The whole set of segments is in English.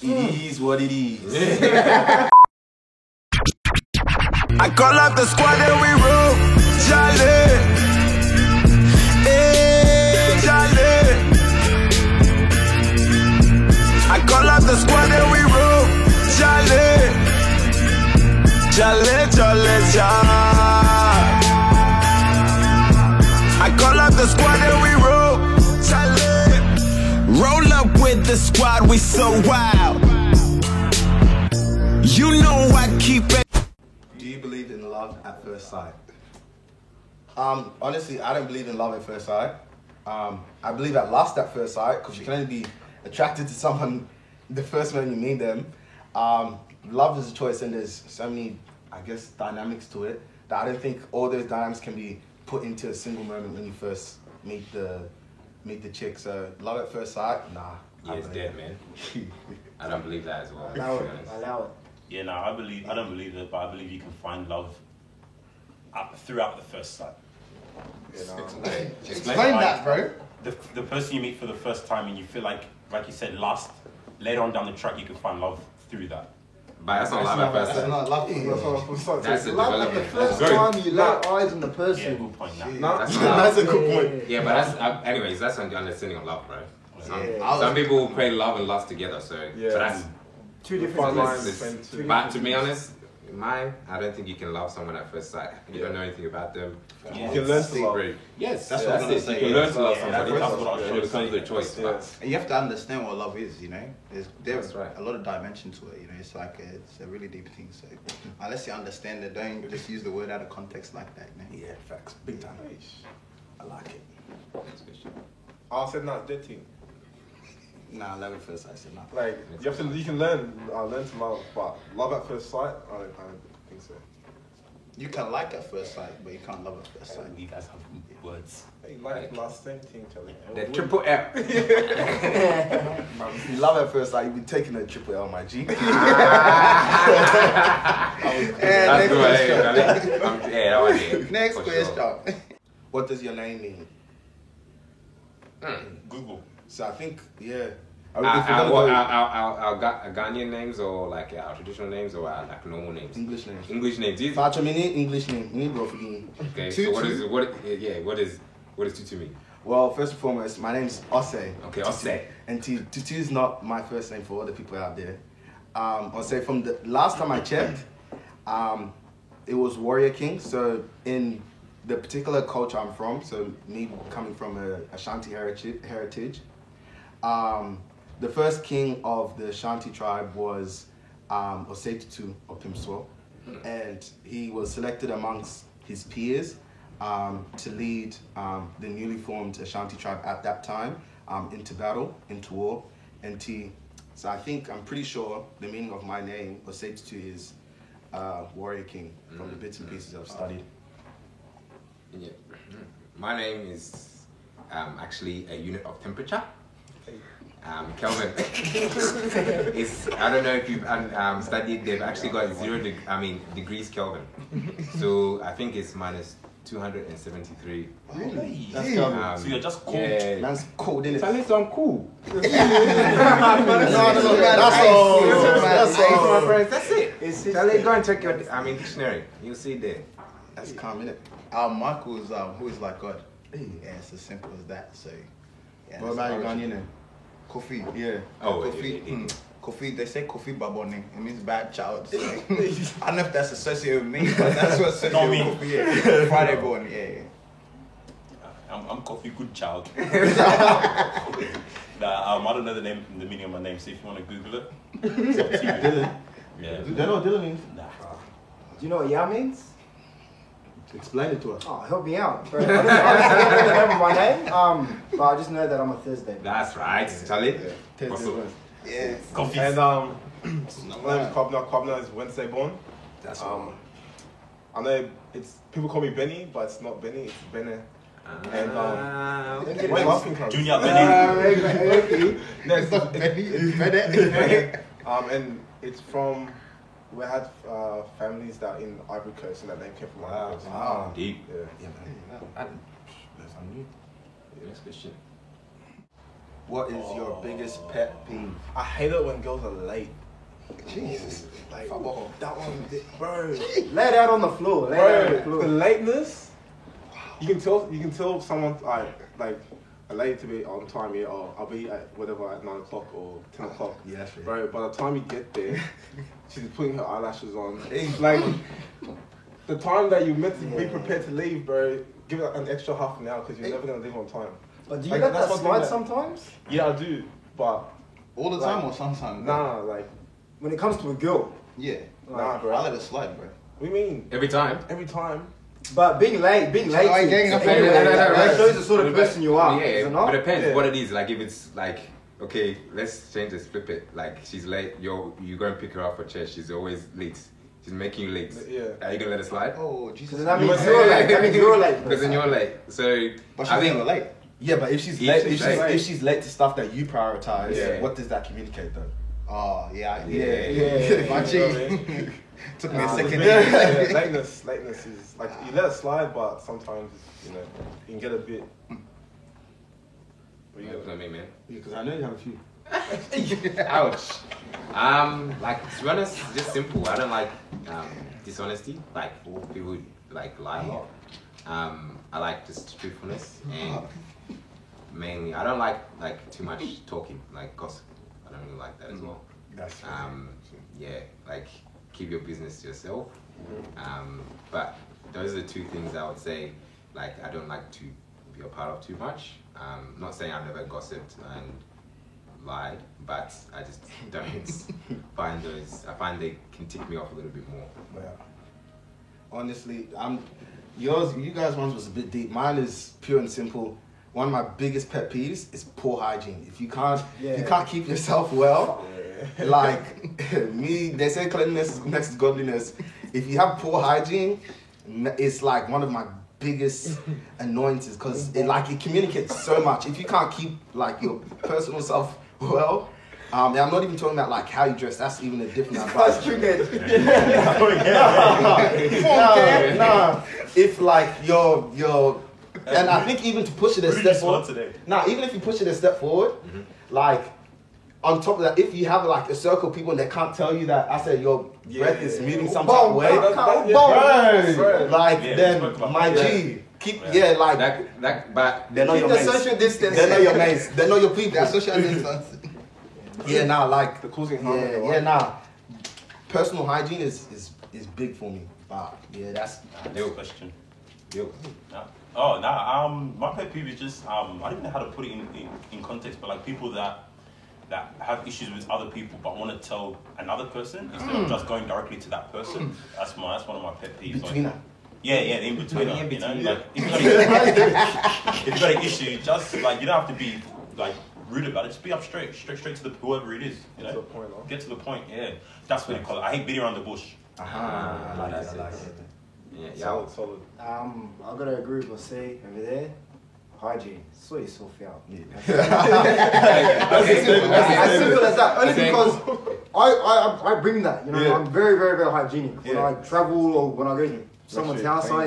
It is what it is. I call up the squad and we roll, Charlie. Hey, Charlie. I call up the squad and we roll, Charlie. Charlie, Charlie, Charlie. I call up the squad and we roll, Charlie. Roll up with the squad, we so wild. You know I keep it. Do you believe in love at first sight? Honestly, I don't believe in love at first sight. I believe at lust at first sight, because you can only be attracted to someone the first moment you meet them. Love is a choice, and there's so many, I guess, dynamics to it that I don't think all those dynamics can be put into a single moment when you first meet the chick. So love at first sight, nah. Yeah, it's dead, man. I don't believe that as well. Allow it. Yeah, no, I don't believe it, but I believe you can find love throughout the first sight. You know? Explain that, bro. The person you meet for the first time and you feel like you said, lust, later on down the track you can find love through that. But that's not love at first That's sight. not love. That's the Love at the development. first time you lay eyes on the Yeah, person. good point. Now. That's That's a not good point. Yeah, but that's anyways. That's on the understanding of love, bro. Yeah. Some people pray love and lust together. So, but that's Two different lines. But to be honest, I don't think you can love someone at first sight. You don't know anything about them. Yeah. You can learn to love. Yes, That's what I'm gonna it. say, You can yeah. learn to love Yeah, somebody. that's what I was It trying to becomes say. a choice. Yeah. And you have to understand what love is, you know. There's That's right. a lot of dimension to it, you know. It's like it's a really deep thing. So unless you understand it, don't just use the word out of context like that, you know. Yeah, facts. Big time. I like it. I said not dead thing. Nah, love at first sight, I said nah. Like you can learn to love, but love at first sight, I don't think so. You can like at first sight, but you can't love at first sight. You guys have words. Hey, like last same thing, Charlie. The triple F. If you love at first sight, you'll be taking a triple L, my G. That's good. Yeah, that was it. Next For question. sure. What does your name mean? Google. So I think, yeah. Our Ghanaian names or like our traditional names or our like normal names? English names. English names. Facho meaning English name. Bro, Okay, so what does Tutu mean? Well, first and foremost, my name's Ose. Okay, Ose. And Tutu is not my first name for other people out there. Ose, from the last time I checked, it was Warrior King. So in the particular culture I'm from, so me coming from a Ashanti heritage, the first king of the Ashanti tribe was Osei Tutu of Pimswell, and he was selected amongst his peers to lead the newly formed Ashanti tribe at that time into battle, into war, so I'm pretty sure the meaning of my name, Osei Tutu, is Warrior King, from the bits and pieces I've studied. Yeah. My name is actually a unit of temperature. Kelvin. I don't know if you've studied. They've actually got degrees Kelvin. So I think it's minus 273. Really? That's So you're just cold. Yeah. Man's cold, innit? Tell me so I'm cool. That's all. That's all. My friends, that's it. Tell me, go and check your dictionary. You'll see it there. That's calm, innit? Michael is who is like God. Yeah, it's as simple as that. So yeah. What about your Ghanaian name? Kofi? Yeah. Oh, Kofi. Kofi, they say Kofi Baboni. It means bad child. So, I don't know if that's associated with me, but that's what's associated with Kofi. Yeah. Friday born, yeah. I'm Coffee Good Child. I don't know the meaning of my name, so if you want to Google it, it's up to you. Dylan. Yeah. Do you know what Dylan means? Nah. Do you know what Yah means? Explain it to us. Oh, help me out. Bro. I don't remember my name, but I just know that I'm a Thursday. That's right, Charlie. What's up? Yeah. Coffee. And my name is Kwabna. Kwabna is Wednesday born. That's I know it's people call me Benny, but it's not Benny. It's Bene. And Okay. where laughing from? Junior Benny. No, it's not Benny. It's Bene. And it's from. We had families that in Ivory Coast, and that name came from Ivory Coast. Wow. Deep. Yeah. Yeah, man. That's new. Next question. What is your biggest pet peeve? I hate it when girls are late. Jesus. Like, that one, bro. Lay it out on the floor. Lay it out on the Bro, the floor. lateness. You can tell someone like a late to be on time, yeah, or I'll be at whatever at 9 o'clock or 10 o'clock. Yeah, that's right. Bro, by the time you get there, she's putting her eyelashes on. Like the time that you meant to be prepared to leave, bro, give it an extra half an hour because you're never gonna leave on time. But do you Like, let that's that one thing slide that- sometimes? Yeah, I do, but All the time or sometimes? nah, like When it comes to a girl. Yeah. nah, bro. I let it slide, bro. What do you mean? Every time. Every time. But being late I ain't getting up anyway, anyway. that shows the sort of person you are. Yeah, is it but not? it depends Yeah. what it is. Like if it's like, okay, let's change this, flip it. Like she's late, you go and pick her up for church. She's always late. She's making you late. Yeah. Are you gonna let it slide? Oh, Jesus. Because that You means must you're say- late. That means you're late. Because then you're late. So But I she's think never late. Yeah, but if she's If late, she's if she's late to stuff that you prioritize, Yeah. what does that communicate though? Oh, yeah. Yeah. My You know what I cheek. mean? Took me a Nah, second. yeah, lateness is like you let it slide, but sometimes you can get a bit. What you That's got? what I mean, man. Because I know you have a few. Ouch. Like to be honest, just simple. I don't like dishonesty. Like people like lie a lot. I like just truthfulness and mainly I don't like too much talking, like gossip. I don't really like that as well. That's Yeah, like keep your business to yourself. But those are the two things I would say. Like I don't like to be a part of too much. Not saying I've never gossiped and lied, but I just don't find those. I find they can tick me off a little bit more. Yeah. Honestly, you guys' ones was a bit deep. Mine is pure and simple. One of my biggest pet peeves is poor hygiene. If you can't keep yourself well, like me, they say cleanliness is next to godliness. If you have poor hygiene, it's like one of my biggest annoyances because it communicates so much. If you can't keep like your personal self well, and I'm not even talking about like how you dress. That's even a different advice. Nah. If like you're, and I think even to push it a step forward. Even if you push it a step forward, like on top of that, if you have like a circle of people and they can't tell you that I said your breath is moving some type of way, then my G, keep like But they know your the mates. social distance. They know your mates. They know your people. That's social distance. Yeah, nah, like The causing harm. nah. Personal hygiene is big for me. But yeah, that's Next question. yo, My pet peeve is just I don't even know how to put it in context, but like people that have issues with other people but want to tell another person instead of just going directly to that person. That's one of my pet peeves. between Like, that. yeah, the in-betweener, In you know? between, Like, if you got an issue, just like, you don't have to be like rude about it, just be up straight to the whoever it is, you know? To the point, huh? Get to the point, yeah. That's what I call it. I hate beating around the bush. I like that's it. I like it. it. yeah. Solid. I gotta agree with Jose over there. Hygiene. Sort yourself out. As simple as that. Only because I bring that. You know, Yeah. I'm very, very, very hygienic. When Yeah. I travel or when I go to someone's sure house, you're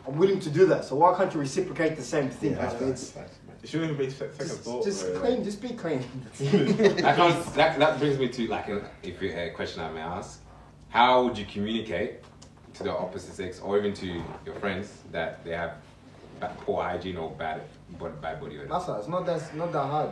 I'm willing to do that. So why can't you reciprocate the same thing? Yeah, You know, it's It shouldn't even be second thought. just bro. clean. Just be clean. That brings me to like a question I may ask. How would you communicate to the opposite sex or even to your friends that they have poor hygiene or bad body odor? That's not. It's not that hard.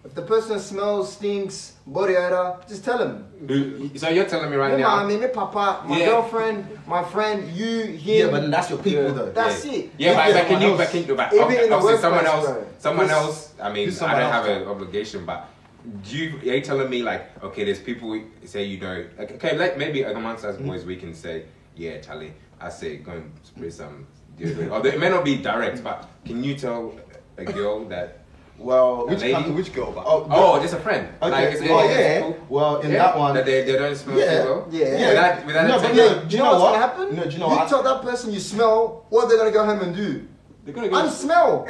If the person smells, stinks, body odor, just tell him. So you're telling me right Me, now? mommy, me, papa, my Yeah. girlfriend, my friend, you, him. Yeah, but that's your people though. That's it. Yeah, but Even can you? else- Even in the Obviously, someone workplace, else. bro. Someone Who's- else. I mean, who's I someone don't have else? an obligation, but are you telling me like, okay, there's people who say you know, like, okay, like maybe amongst us boys we can say, yeah, Charlie, I say go and spray some deodorant. Or it may not be direct, but can you tell a girl that? Well, Which girl? But Oh, just a friend. Okay. Like, it's yeah. cool. Well, in Yeah, that one, that they don't smell Yeah. too well. Yeah. Without No, a but text. no, Do you know what's what? gonna happen? No, do you know you what? tell that person you smell, what they're gonna go home and do? They're gonna go. Unsmell.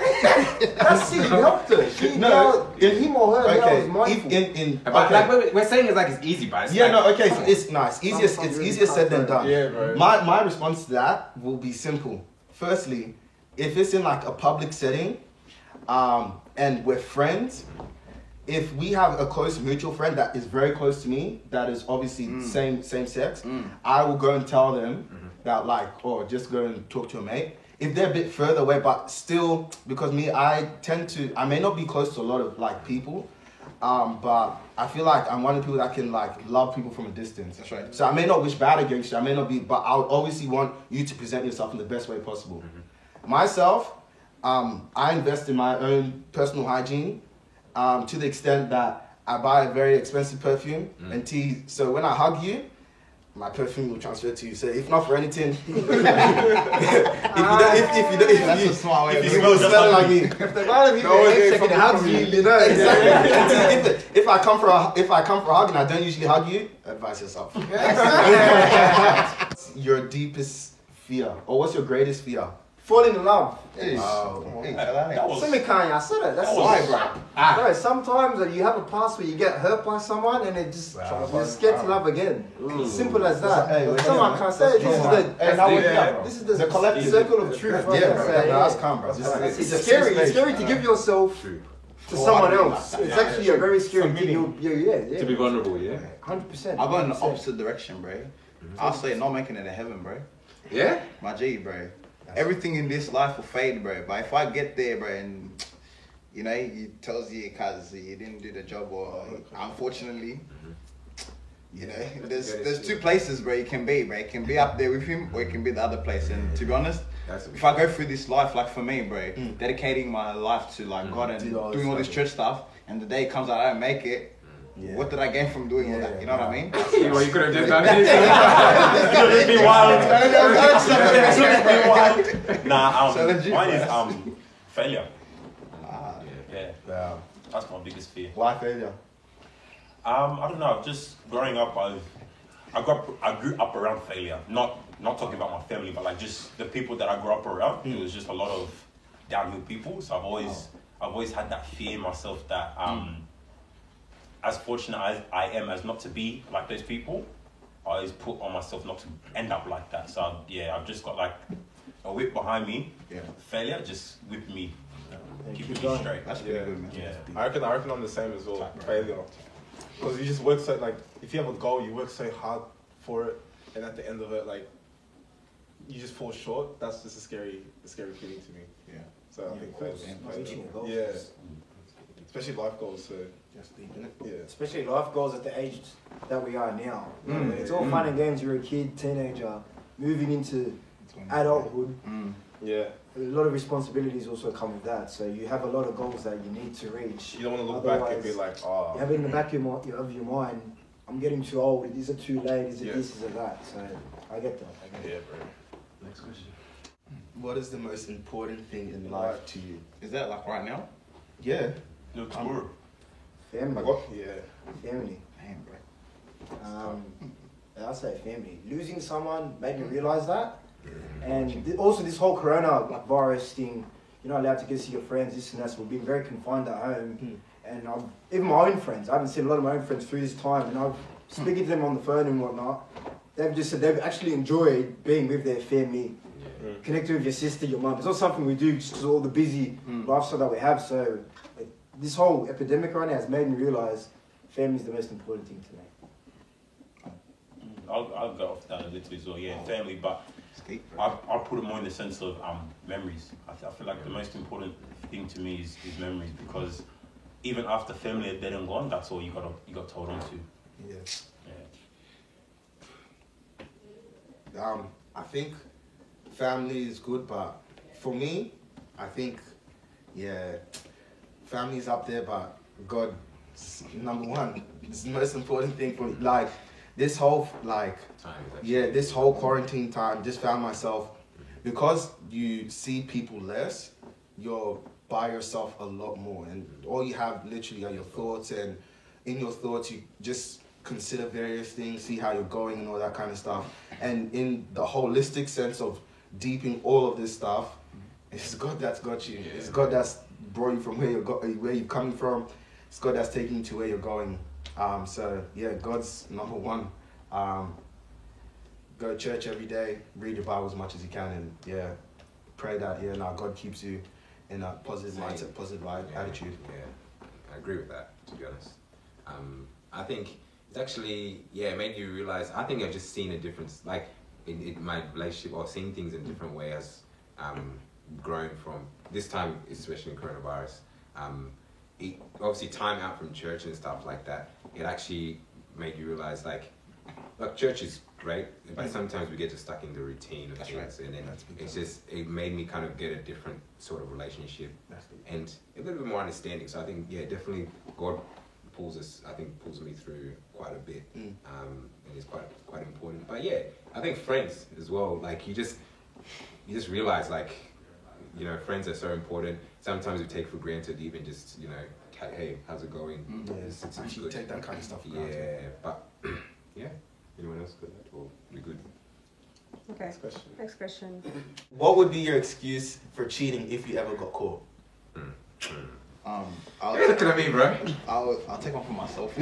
That's it. You helped her. She No, him or her now Okay. is mindful. But okay. like we're saying it's like it's easy, but it's Yeah, like, no, okay, so it's nice. It's Sometimes easier said than done. Yeah, bro. My response to that will be simple. Firstly, if it's in like a public setting, and we're friends, if we have a close mutual friend that is very close to me, that is obviously same sex, I will go and tell them that like, or just go and talk to a mate. If they're a bit further away, but still, because I may not be close to a lot of like people, but I feel like I'm one of the people that can like love people from a distance. That's right. So I may not wish bad against you, I may not be, but I would obviously want you to present yourself in the best way possible. Myself, I invest in my own personal hygiene to the extent that I buy a very expensive perfume and tea. So when I hug you, my perfume will transfer to you. So if not for anything, if you smell like me, If the guy of you second hugs you, you know. exactly. If I come for a hug and I don't usually hug you, advise yourself. Your deepest fear, or what's your greatest fear? Falling in love. Hey, That was Semi Kanye, I said it. That's why, bro. Bro, sometimes you have a past where you get hurt by someone and it just you're scared to love again. Simple as that. Hey, Someone can't say it. This is the collective circle of truth. Right? Yeah, bro. So, That's calm, bro. It's scary. It's scary to give yourself to someone else. It's actually a very scary thing. Yeah. To be vulnerable, yeah. 100%. I go in the opposite direction, bro. I'll say not making it to heaven, bro. Yeah? My G, bro. Everything in this life will fade, bro. But if I get there, bro, and you know, he tells you because you didn't do the job, or unfortunately, you know, there's two places, bro. You can be, bro. You can be up there with him, or you can be the other place. And to be honest, if I go through this life, like for me, bro, dedicating my life to like God and doing all this church stuff, and the day comes out I don't make it. Yeah. What did I gain from doing all that? You know what I mean? Well, you could have just done it. It's been wild. Nah, mine is failure. Yeah. That's my biggest fear. Why failure? I don't know. Just growing up, I grew up around failure. Not talking about my family, but like just the people that I grew up around. It was just a lot of downhill people. So I've always had that fear in myself that as fortunate as I am as not to be like those people, I always put on myself not to end up like that. So I've just got like a whip behind me. Yeah. Failure just whip me. Keep me straight. That's pretty good, man. Yeah. I reckon I'm the same as well. Failure. Because you just work so, like, if you have a goal, you work so hard for it, and at the end of it, like, you just fall short. That's just a scary feeling to me. Yeah. So I think failure. Yeah. Especially life goals. So. Yeah. Especially life goals at the age that we are now. It's all fun and games. You're a kid, teenager, moving into adulthood. Yeah. A lot of responsibilities also come with that. So you have a lot of goals that you need to reach. You don't want to look back and be like, oh. You have it in the back of your mind. I'm getting too old. Is it too late? Is it this? Is it that? So I get that. Yeah, bro. Next question. What is the most important thing in life to you? Is that like right now? Yeah. No, tomorrow. Family. Yeah. Family. Damn, bro. I'll say family. Losing someone made me realise that. And also this whole corona virus thing, you're not allowed to go see your friends, this and that, so we've been very confined at home. And even my own friends, I haven't seen a lot of my own friends through this time, and I've speaking to them on the phone and whatnot, they've just said they've actually enjoyed being with their family, connecting with your sister, your mum. It's not something we do just because of all the busy lifestyle that we have. So this whole epidemic right now has made me realise family is the most important thing to me. I'll go off that a little as well. Yeah, family, but I'll put it more in the sense of memories. I feel like the most important thing to me is memories, because even after family are dead and gone, that's all you got to hold on to. I think family is good, but for me, I think family's up there, but God number one. It's the most important thing for me. Like this whole this whole quarantine time, just found myself, because you see people less, you're by yourself a lot more, and all you have literally are your thoughts, and in your thoughts you just consider various things, see how you're going and all that kind of stuff. And in the holistic sense of deeping all of this stuff, it's God that's got you. It's God that's brought you from where you're coming from. It's God that's taking you to where you're going. So yeah, God's number one. Go to church every day, read your Bible as much as you can, and pray that God keeps you in a positive mindset, positive attitude. I agree with that, to be honest. I think it's actually, it made you realize, I think I've just seen a difference, like in my relationship, or seeing things in a different way as growing from this time, especially in coronavirus. Obviously time out from church and stuff like that, it actually made you realize, like, look, church is great, but sometimes we get just stuck in the routine of things, and then it made me kind of get a different sort of relationship and a little bit more understanding. So I think, definitely God pulls me through quite a bit, and it's quite important. But I think friends as well, like you just realize, like, you know, friends are so important. Sometimes we take for granted, even just, you know, hey, how's it going? It's actually take that kind of stuff for granted. But anyone else got that? Or we good? Okay. Next question. What would be your excuse for cheating if you ever got caught? You're looking at me, bro. I'll take one for myself.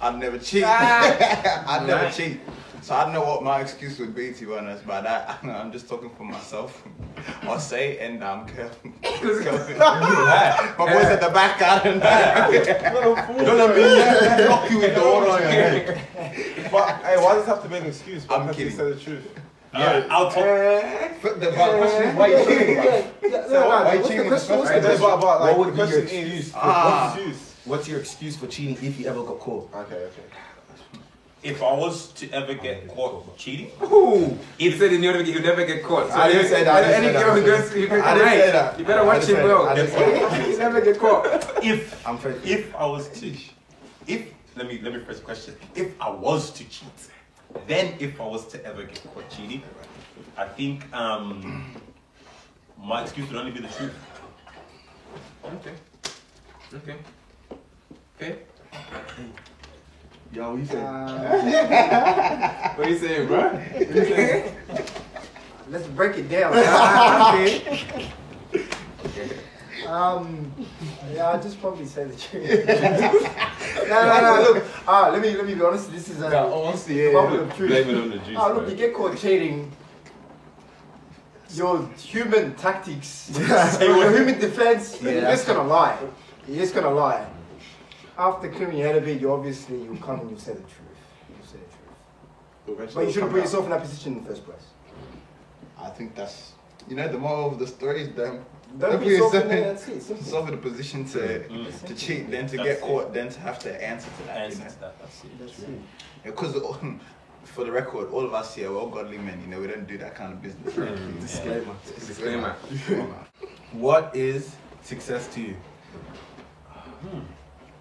I'd never cheat. I'd never cheat. So I don't know what my excuse would be, to be honest, but I'm just talking for myself. I'll say, and Kelvin. My boys at the back, I don't know. Don't let me knock you with the water on your head. But hey, why does it have to be an excuse? I'm Why can't you kidding. say the truth? I'll talk. The question is, why you cheating? Why you cheating in the first place? What would be your question excuse? is, what's the excuse? What's your excuse for cheating if you ever got caught? Okay. If I was to ever get caught cheating, He said he'll never get caught. So I didn't say that. Any girl who goes, you better watch him well. He'll never get caught. if I was to, let me phrase the question. If I was to cheat, then if I was to ever get caught cheating, I think my excuse would only be the truth. Okay. Yo, what you saying? What are you saying, bro? Let's break it down. I just probably say the truth. No. Look, let me be honest. This is a problem of truth. Blame it on the juice. Look, you get caught cheating. Your human tactics, your human defense, you're just gonna lie. You're just gonna lie. After clearing your head a bit, you'll come and you'll say the truth. You'll say the truth. But you shouldn't put yourself in that position in the first place. I think that's, the moral of the story is Don't put be yourself in yourself there, that's it. yourself in a position to cheat, then to get caught, then to have to answer to that. That's it. Because for the record, all of us here, we're all godly men. We don't do that kind of business. Disclaimer. What is success to you?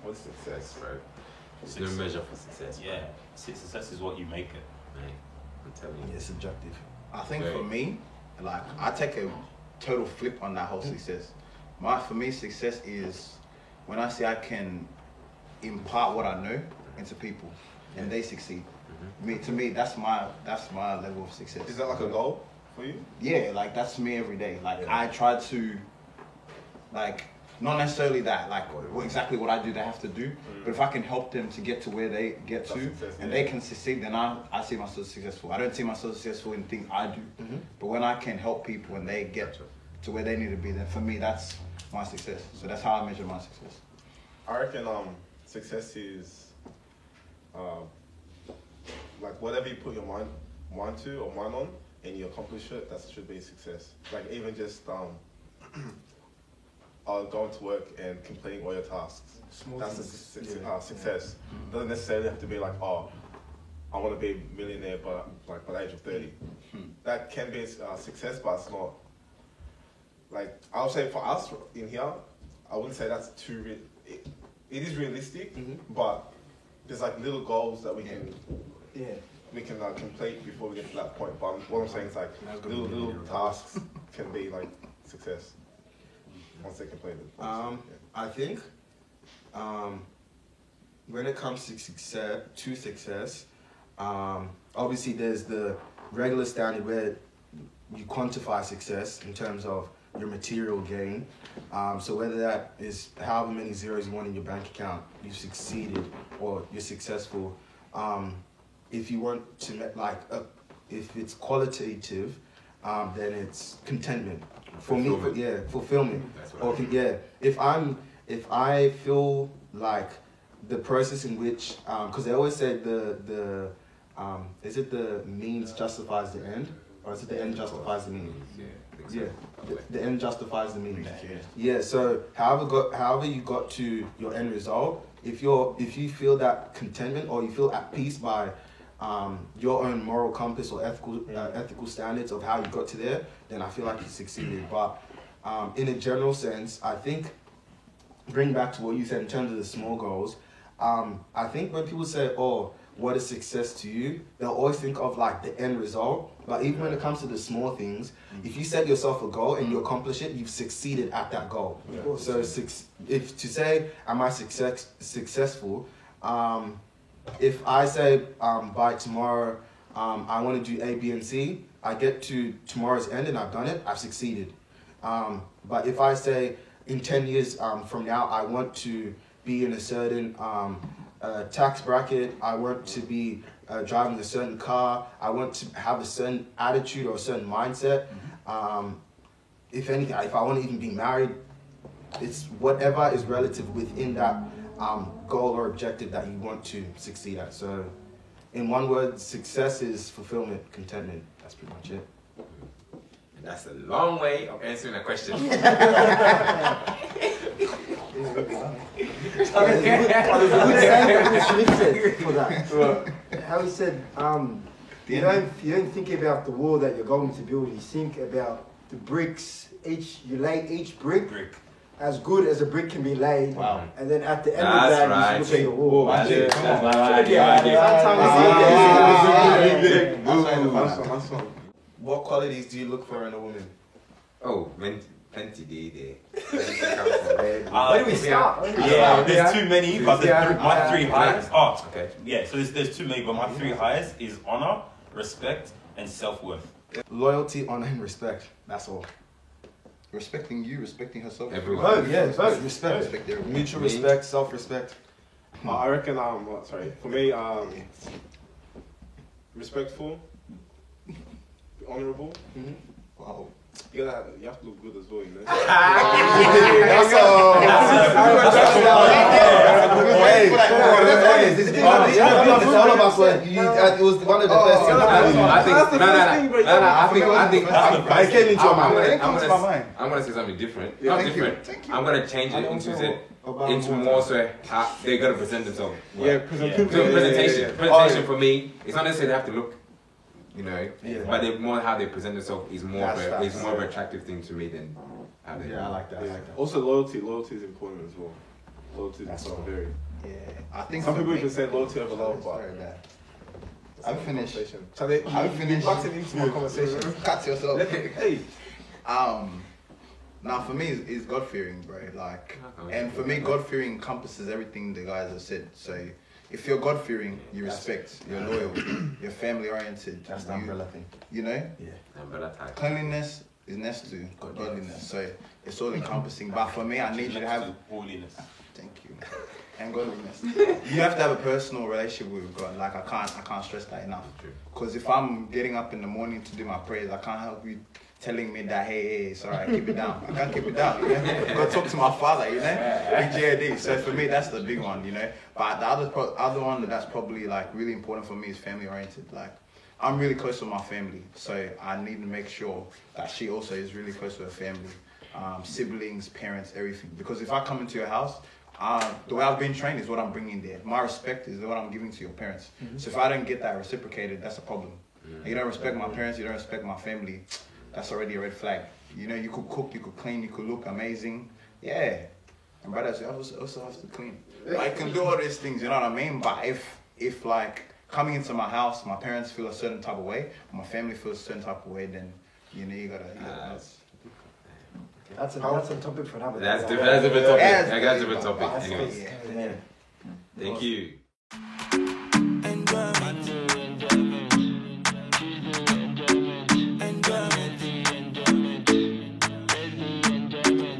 What's success, Bro. There's no measure for success. Yeah, success is what you make it. Mate, I'm telling you. It's subjective. I think for me, like, I take a total flip on that whole success. For me, success is when I say I can impart what I know into people and they succeed. To me, that's my level of success. Is that like a goal for you? Yeah, like that's me every day. Like I try to, like, not necessarily that, like exactly what I do, they have to do. But if I can help them to get to where they get to, and they can succeed, then I see myself successful. I don't see myself successful in things I do, but when I can help people and they get to where they need to be, then for me that's my success. So that's how I measure my success. I reckon success is like whatever you put your mind to or mind on and you accomplish it, that should be a success. Like even just going to work and completing all your tasks. That's a success. Doesn't necessarily have to be like, I want to be a millionaire by the age of 30. That can be a success, but it's not. Like, I would say for us in here, I wouldn't say that's too it is realistic, but there's like little goals that we can complete before we get to that point. But what I'm saying is like little tasks can be like success once they're completed. I think when it comes to success, obviously there's the regular standard where you quantify success in terms of your material gain. So whether that is however many zeros you want in your bank account, you've succeeded or you're successful. If you want to if it's qualitative, then it's contentment. For me, fulfillment. That's what Or if I feel like the process in which, because they always say is it the means justifies the end, or is it the end justifies the means? Yeah, the end justifies the means. Yeah. So however you got to your end result, if you feel that contentment or you feel at peace by your own moral compass or ethical standards of how you got to there, then I feel like you succeeded. But in a general sense, I think, bring back to what you said in terms of the small goals, I think when people say, oh, what is success to you, they'll always think of like the end result. But even when it comes to the small things, if you set yourself a goal and you accomplish it, you've succeeded at that goal. Yeah. So if to say, am I successful, if I say by tomorrow I want to do A, B, and C, I get to tomorrow's end and I've done it, I've succeeded. But if I say in 10 years from now I want to be in a certain tax bracket, I want to be driving a certain car, I want to have a certain attitude or a certain mindset, if anything, if I want to even be married, it's whatever is relative within that goal or objective that you want to succeed at. So in one word, success is fulfillment, contentment. That's pretty much it. And that's a long way of answering a question. How he said, you don't think about the wall that you're going to build, you think about the bricks. You lay each brick as good as a brick can be laid. Wow. And then at the end of that, you look at your wall. What qualities do you look for in a woman? Oh, plenty there. Where do we start? There's too many, but my three highest. Oh, okay. Yeah, so there's too many, but my three highest is honor, respect, and self-worth. Loyalty, honor, and respect. That's all. Respecting you, respecting herself. Everyone. Both. Respect. Mutual respect, self-respect. I reckon, for me, respectful, honourable. Wow. You have to look good as well, you know. It was one of the first things. I came into my mind. I'm gonna say something different. Not different. I'm gonna change it into more so how they're gonna present themselves. Presentation for me, it's not necessarily they have to look, you know, but more how they present themselves is more of an attractive thing to me than how they. I like that. Also, loyalty is important as well. Loyalty is very. Yeah, I think some people even say loyalty over love, but I'm finished. So I'm finished. Butting into my conversation. Cut yourself. Hey. Now for me it's God fearing, bro. Like, and for me God fearing encompasses everything the guys have said. So if you're God fearing, you respect, you're loyal, you're family oriented. That's the umbrella thing. You know? Yeah. Umbrella type. Cleanliness is next to godliness. So it's all encompassing. But for me, I need you to have holiness. Thank you. And godliness. You have to have a personal relationship with God. Like I can't stress that enough. Because if I'm getting up in the morning to do my prayers, I can't help you telling me that hey, it's alright, keep it down. I can't keep it down. You know? I've got to talk to my father, you know. BJD. So for me, that's the big one, you know. But the other one that's probably like really important for me is family oriented. Like I'm really close to my family, so I need to make sure that she also is really close to her family, siblings, parents, everything. Because if I come into your house, the way I've been trained is what I'm bringing there. My respect is what I'm giving to your parents. So if I don't get that reciprocated, that's a problem. You don't respect my parents, you don't respect my family, that's already a red flag. You know, you could cook, you could clean, you could look amazing. Yeah. And brothers, you also have to clean. I can do all these things, you know what I mean? But if like coming into my house, my parents feel a certain type of way, my family feels a certain type of way, then you know you gotta that's a topic for another day. That's a different topic. That's a different topic. Anyways. Thank you.